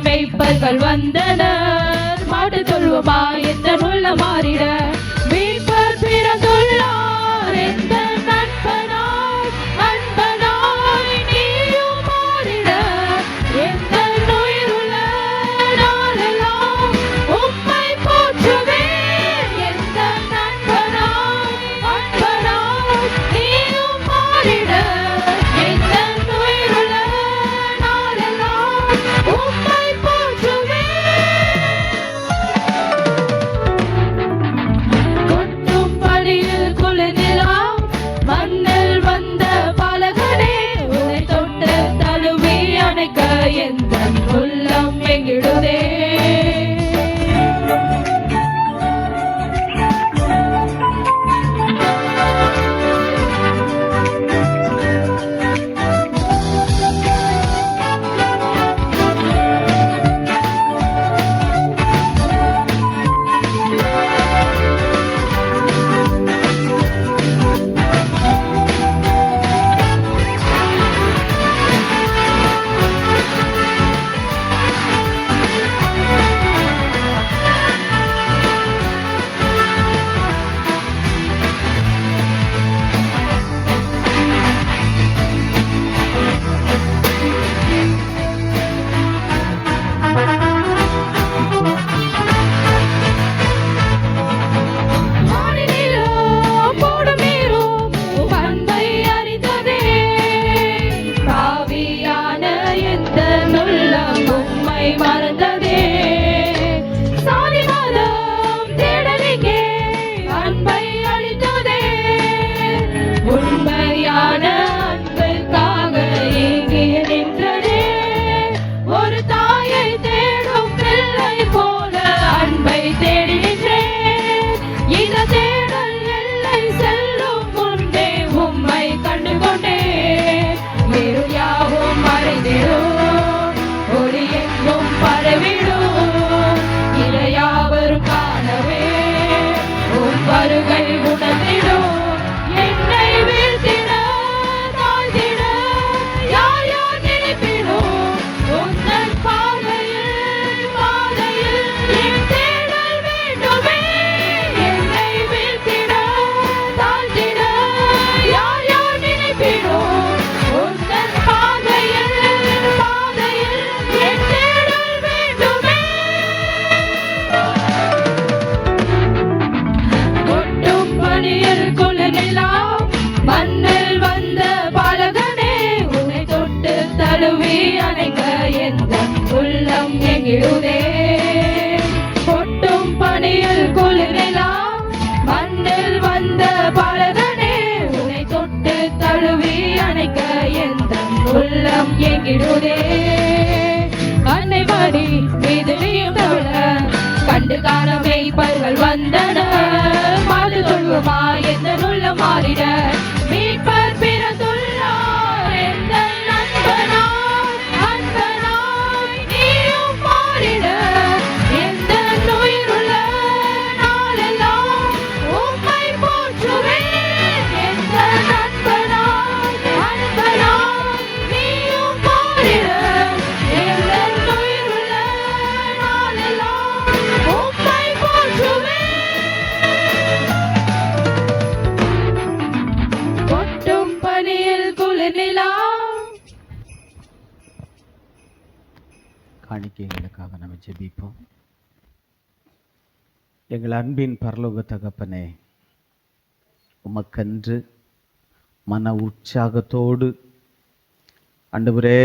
மேய்ப்பர்கள் வந்தனர் மாட்டு தொழுவமா எந்த உள்ள மாறிட மீட்பர் பிறந்துள்ளார் எந்த நண்பனாய் அன்பனாய் நீயும் மாறிட எந்த உயிருள்ள நாளெல்லாம் உம்மை போற்றுவேன் எந்த நண்பனாய் அன்பனாய் நீயும் மாறிட எந்த உயிருள்ள நாளெல்லாம் உம்மை எந்த உள்ளம் எங்கிடுதே வருகை உணர்ந்திடும் என்னை வீழ்த்திட தாழ்த்திட யார் யார் நினைப்பிடும் உந்தன் பாதையில் என் தேடல் வேண்டுமே என்னை வீழ்த்திட தாழ்த்திட யார் யார் நினைப்பிடும் உந்தன் பாதையில் என் தேடல் வேண்டுமே மண்ணில் வந்த பாலகனே உன்னை தொட்டு தழுவி அணைக்க எந்த உள்ளம் எங்கிடுதே கொட்டும் பணியில் குளிரெல்லாம் மண்ணில் வந்த பாலகனே உன்னை தொட்டு தழுவி அணைக்க எந்த உள்ளம் எங்கிடுதே அன்னை வாடி மீதிலையும் தவிர கண்டு காண மேய்ப்பர்கள் வந்தனர் மாடு தொழுவமா எந்த உள்ள மாறிட மீட்பர் பிறந்துள்ளார் எந்த நண்பனாய் அன்பனாய் நீயும் மாறிட எந்த உயிருள்ள நாளெல்லாம் உம்மை போற்றுவேன் எந்த நண்பனாய் அன்பனாய் நீயும் மாறிட எந்த உயிருள்ள காணிக்கைகளுக்காக நம்ம ஜெபிப்போம். எங்கள் அன்பின் பரலோக தகப்பனே, உமக்கன்று மன உற்சாகத்தோடு ஆண்டவரே